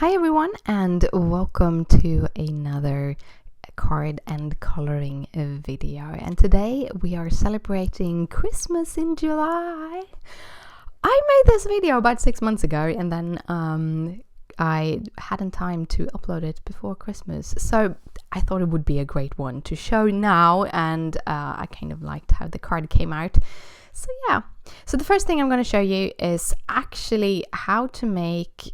Hi everyone, and welcome to another card and coloring video. And today we are celebrating Christmas in July. I made this video about 6 months ago, and then I hadn't time to upload it before Christmas, so I thought it would be a great one to show now, and I kind of liked how the card came out. So yeah, so the first thing I'm going to show you is actually how to make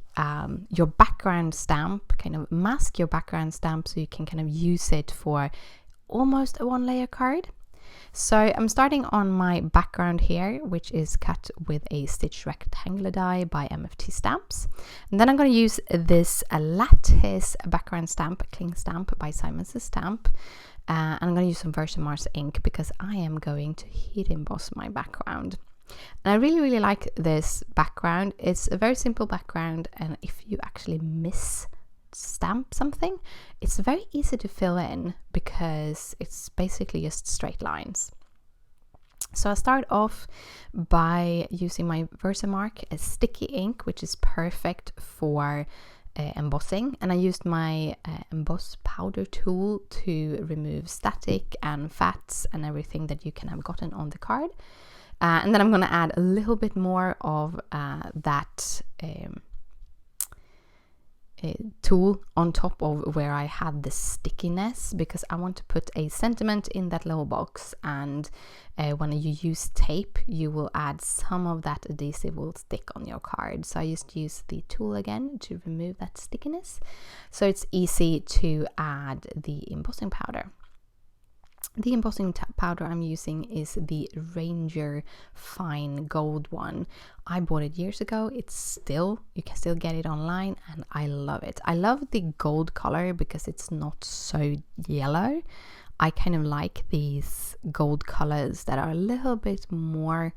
your background stamp, kind of mask your background stamp so you can kind of use it for almost a one layer card. So I'm starting on my background here, which is cut with a stitched rectangular die by MFT Stamps. And then I'm going to use this LATTICE background stamp, cling stamp by Simon's Stamp. And I'm going to use some Versamark ink because I am going to heat emboss my background. And I really like this background. It's a very simple background, and if you actually miss stamp something, it's very easy to fill in because it's basically just straight lines. So I start off by using my Versamark sticky ink, which is perfect for embossing, and I used my emboss powder tool to remove static and fats and everything that you can have gotten on the card. And then I'm going to add a little bit more of that tool on top of where I had the stickiness, because I want to put a sentiment in that little box, and when you use tape you will add some of that adhesive will stick on your card. So I just use the tool again to remove that stickiness, so it's easy to add the embossing powder. The embossing powder I'm using is the Ranger Fine Gold one. I bought it years ago. You can still get it online, and I love it. I love the gold color because it's not so yellow. I kind of like these gold colors that are a little bit more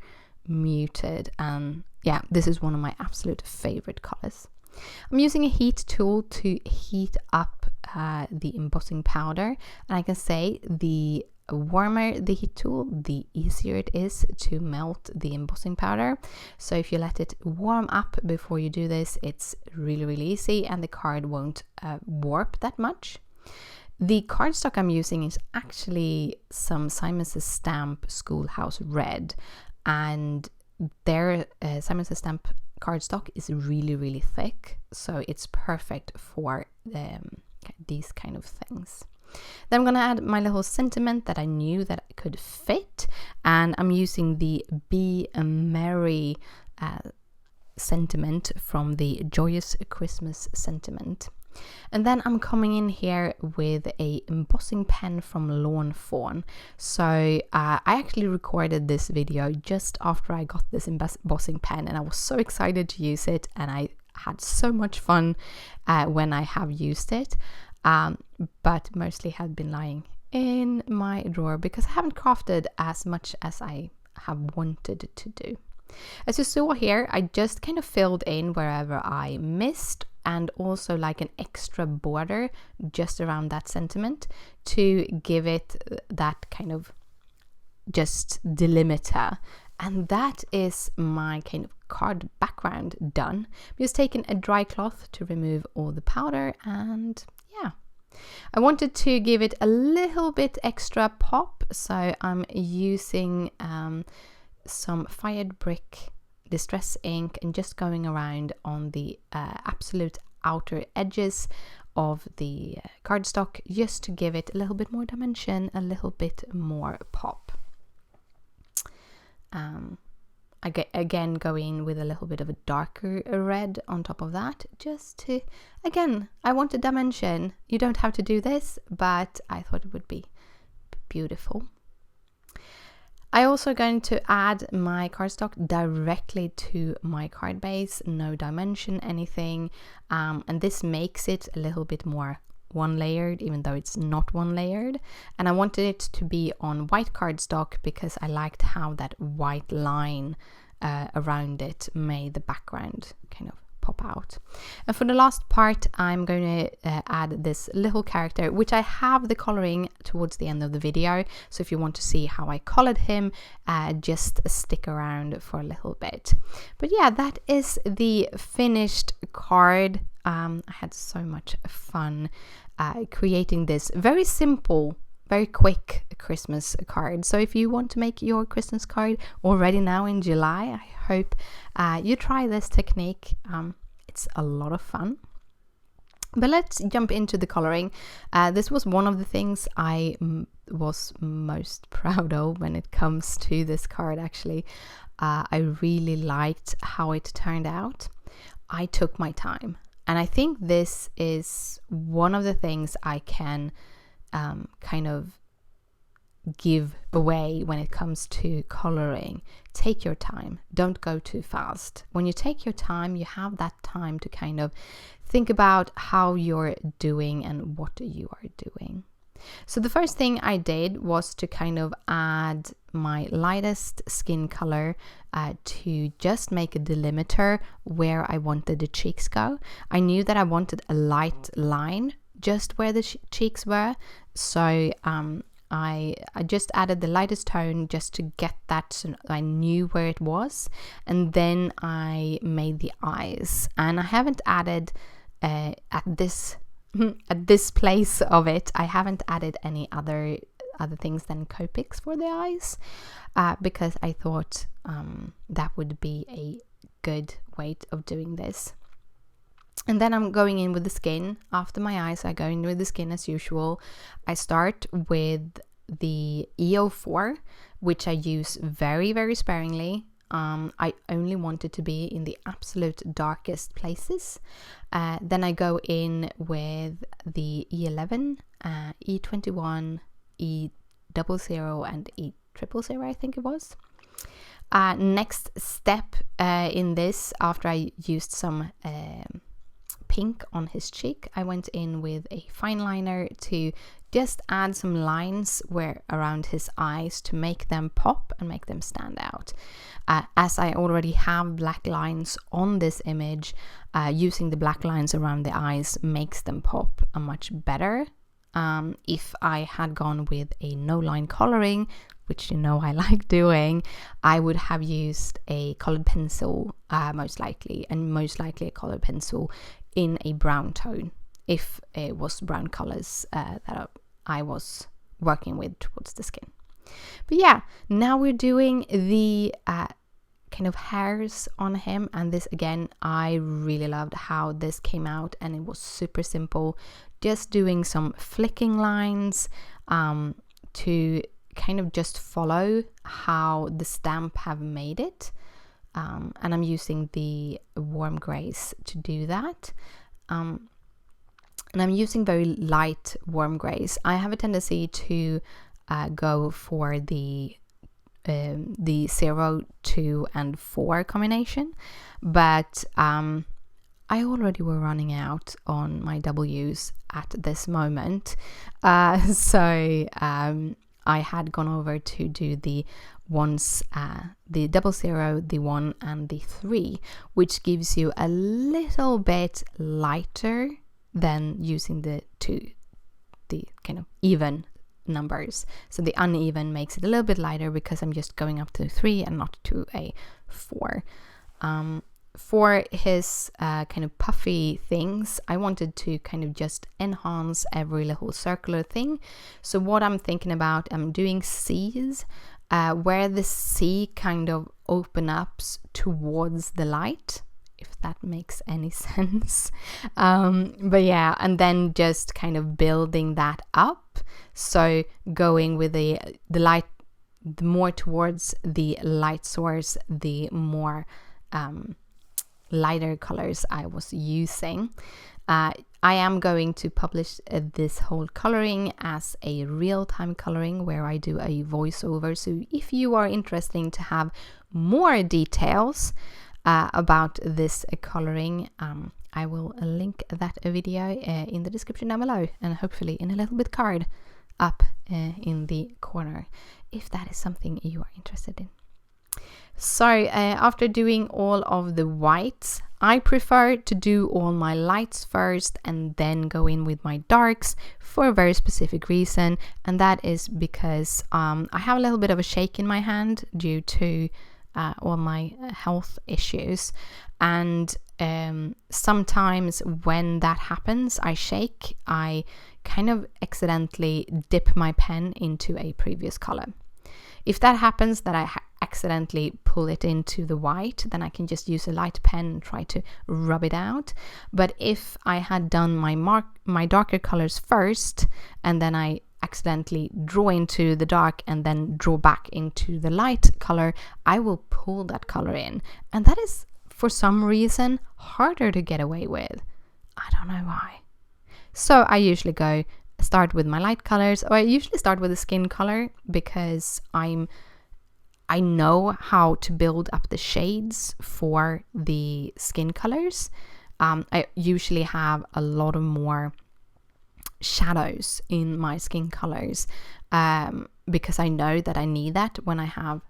muted, and yeah, this is one of my absolute favorite colors. I'm using a heat tool to heat up the embossing powder, and I can say the warmer the heat tool, the easier it is to melt the embossing powder. So if you let it warm up before you do this, it's really easy, and the card won't warp that much. The cardstock I'm using is actually some Simon's Stamp Schoolhouse Red, and their Simon's Stamp cardstock is really thick, so it's perfect for these kind of things. Then I'm going to add my little sentiment that I knew that I could fit, and I'm using the Be Merry sentiment from the Joyous Christmas sentiment. And then I'm coming in here with a embossing pen from Fawn. So I actually recorded this video just after I got this embossing pen, and I was so excited to use it, and I had so much fun when I have used it, but mostly had been lying in my drawer because I haven't crafted as much as I have wanted to do. As you saw here, I just kind of filled in wherever I missed, and also like an extra border just around that sentiment to give it that kind of just delimiter. And that is my kind of card background done. I'm just taking a dry cloth to remove all the powder, and yeah, I wanted to give it a little bit extra pop, so I'm using some Fired Brick Distress ink and just going around on the absolute outer edges of the cardstock just to give it a little bit more dimension, a little bit more pop. I again go in with a little bit of a darker red on top of that, just to, again, I want a dimension. You don't have to do this, but I thought it would be beautiful. I also going to add my cardstock directly to my card base, no dimension, anything, and this makes it a little bit more one layered, even though it's not one layered. And I wanted it to be on white cardstock because I liked how that white line around it made the background kind of pop out. And for the last part, I'm going to add this little character, which I have the coloring towards the end of the video. So if you want to see how I colored him, just stick around for a little bit. But yeah, that is the finished card. I had so much fun creating this very simple, very quick Christmas card. So if you want to make your Christmas card already now in July, I hope you try this technique. It's a lot of fun. But let's jump into the coloring. This was one of the things I was most proud of when it comes to this card, actually. I really liked how it turned out. I took my time. And I think this is one of the things I can kind of give away when it comes to coloring. Take your time. Don't go too fast. When you take your time, you have that time to kind of think about how you're doing and what you are doing. So the first thing I did was to kind of add my lightest skin color to just make a delimiter where I wanted the cheeks go. I knew that I wanted a light line just where the cheeks were, so I just added the lightest tone just to get that, so I knew where it was. And then I made the eyes, and I haven't added at this place of it, I haven't added any other things than Copics for the eyes, because I thought that would be a good way of doing this. And then I'm going in with the skin. After my eyes, I go in with the skin as usual. I start with the EO4, which I use very, very sparingly. I only want it to be in the absolute darkest places. Then I go in with the E11, E21, E00, and E000, I think it was. Next step in this, after I used some pink on his cheek, I went in with a fine liner to just add some lines around his eyes to make them pop and make them stand out. As I already have black lines on this image, using the black lines around the eyes makes them pop much better. If I had gone with a no line coloring, which you know I like doing, I would have used a colored pencil, most likely a colored pencil in a brown tone, if it was brown colors that I was working with towards the skin. But yeah, now we're doing the kind of hairs on him, and this again, I really loved how this came out, and it was super simple, just doing some flicking lines to kind of just follow how the stamp have made it. And I'm using the warm grays to do that. And I'm using very light warm grays. I have a tendency to go for the 0, 2, and 4 combination, but I already were running out on my W's at this moment, so I had gone over to do the ones, the 00, the 1, and the 3, which gives you a little bit lighter than using the 2, the kind of even numbers. So the uneven makes it a little bit lighter because I'm just going up to 3 and not to a 4. For his kind of puffy things, I wanted to kind of just enhance every little circular thing. So what I'm thinking about, I'm doing C's, where the C kind of open up towards the light, if that makes any sense. But yeah, and then just kind of building that up. So going with the light, the more towards the light source, the more lighter colors I was using. I am going to publish this whole coloring as a real-time coloring where I do a voiceover. So if you are interested to have more details about this coloring, I will link that video in the description down below, and hopefully in a little bit card up in the corner if that is something you are interested in. So after doing all of the whites, I prefer to do all my lights first and then go in with my darks for a very specific reason, and that is because I have a little bit of a shake in my hand due to all my health issues, and sometimes when that happens, I shake, I kind of accidentally dip my pen into a previous color. If that happens, that I accidentally pull it into the white, then I can just use a light pen and try to rub it out. But if I had done my darker colors first, and then I accidentally draw into the dark and then draw back into the light color, I will pull that color in. And that is, for some reason, harder to get away with. I don't know why. So I usually start with my light colors, or I usually start with the skin color, because I know how to build up the shades for the skin colors. I usually have a lot of more shadows in my skin colors, because I know that I need that when I have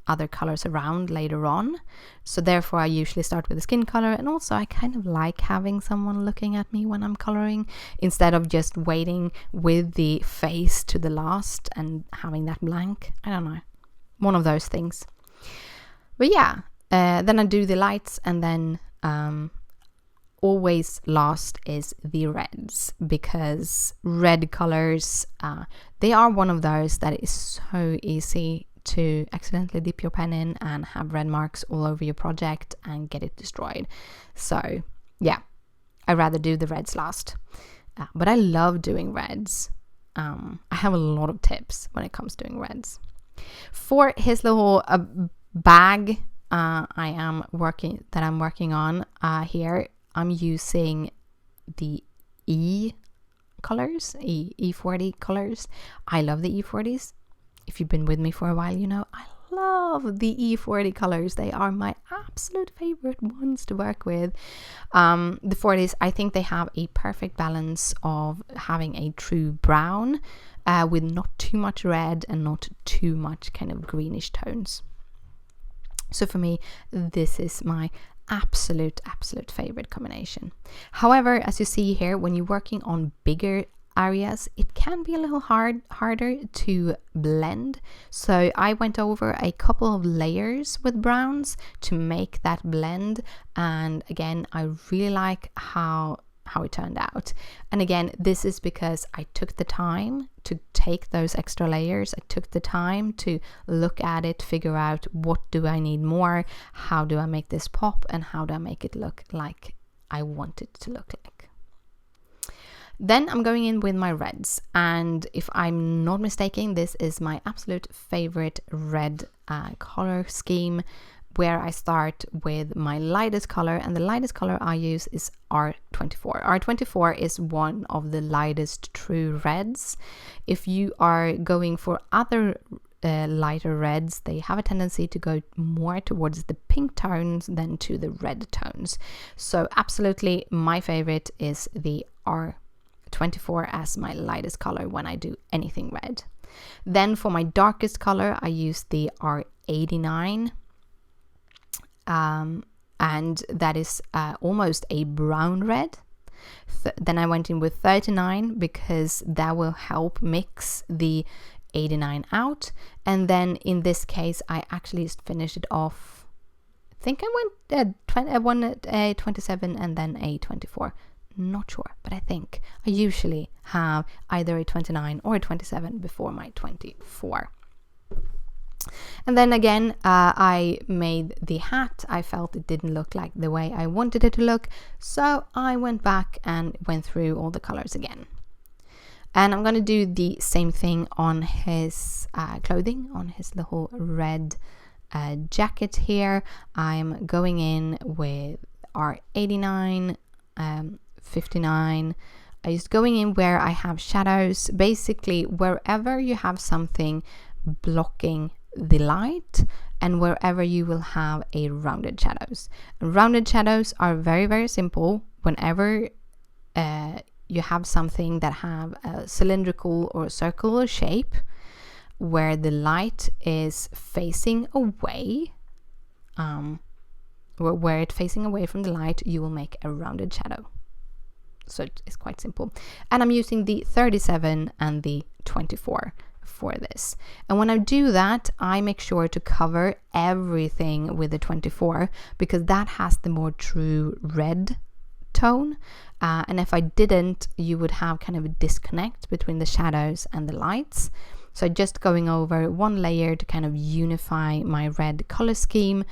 other colors around later on. So therefore I usually start with the skin color, and also I kind of like having someone looking at me when I'm coloring, instead of just waiting with the face to the last and having that blank. I don't know, one of those things. But yeah, then I do the lights, and then always last is the reds, because red colors, they are one of those that is so easy to accidentally dip your pen in and have red marks all over your project and get it destroyed. So yeah, I'd rather do the reds last. But I love doing reds. I have a lot of tips when it comes to doing reds. For his little bag I'm working on here, I'm using the colors, E40 colors. I love the E40s. If you've been with me for a while, you know I love the E40 colors. They are my absolute favorite ones to work with. The 40s, I think they have a perfect balance of having a true brown with not too much red and not too much kind of greenish tones. So for me, this is my absolute favorite combination. However, as you see here, when you're working on bigger areas, it can be a little harder to blend. So I went over a couple of layers with browns to make that blend, and again, I really like how it turned out. And again, this is because I took the time to take those extra layers. I took the time to look at it, figure out what do I need more, how do I make this pop, and how do I make it look like I want it to look like. Then I'm going in with my reds, and if I'm not mistaken, this is my absolute favorite red color scheme, where I start with my lightest color, and the lightest color I use is R24. R24 is one of the lightest true reds. If you are going for other lighter reds, they have a tendency to go more towards the pink tones than to the red tones. So absolutely my favorite is the R24 as my lightest color when I do anything red. Then for my darkest color, I use the R89. And that is almost a brown red. Then I went in with 39 because that will help mix the 89 out. And then in this case, I actually just finished it off. I think I went a 27 and then a 24. Not sure, but I think I usually have either a 29 or a 27 before my 24. And then again, I made the hat. I felt it didn't look like the way I wanted it to look, so I went back and went through all the colors again. And I'm going to do the same thing on his clothing, on his little red jacket here. I'm going in with R89, 59. I'm just going in where I have shadows, basically wherever you have something blocking the light and wherever you will have a rounded shadows. Rounded shadows are very, very simple. Whenever you have something that have a cylindrical or circular shape where the light is facing away, where it's facing away from the light, you will make a rounded shadow. So it's quite simple. And I'm using the 37 and the 24 for this. And when I do that, I make sure to cover everything with the 24 because that has the more true red tone. And if I didn't, you would have kind of a disconnect between the shadows and the lights. So just going over one layer to kind of unify my red color scheme,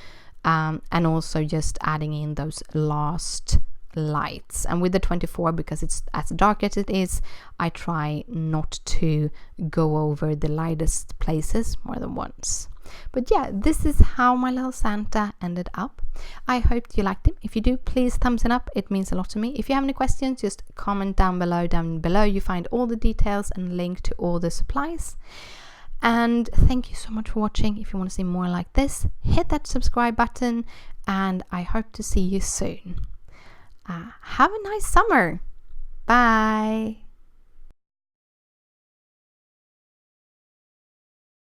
and also just adding in those last lights. And with the 24, because it's as dark as it is, I try not to go over the lightest places more than once. But yeah, this is how my little Santa ended up. I hope you liked him. If you do, please thumbs it up. It means a lot to me. If you have any questions, just comment down below. Down below you find all the details and link to all the supplies. And thank you so much for watching. If you want to see more like this, hit that subscribe button, and I hope to see you soon. Have a nice summer. Bye.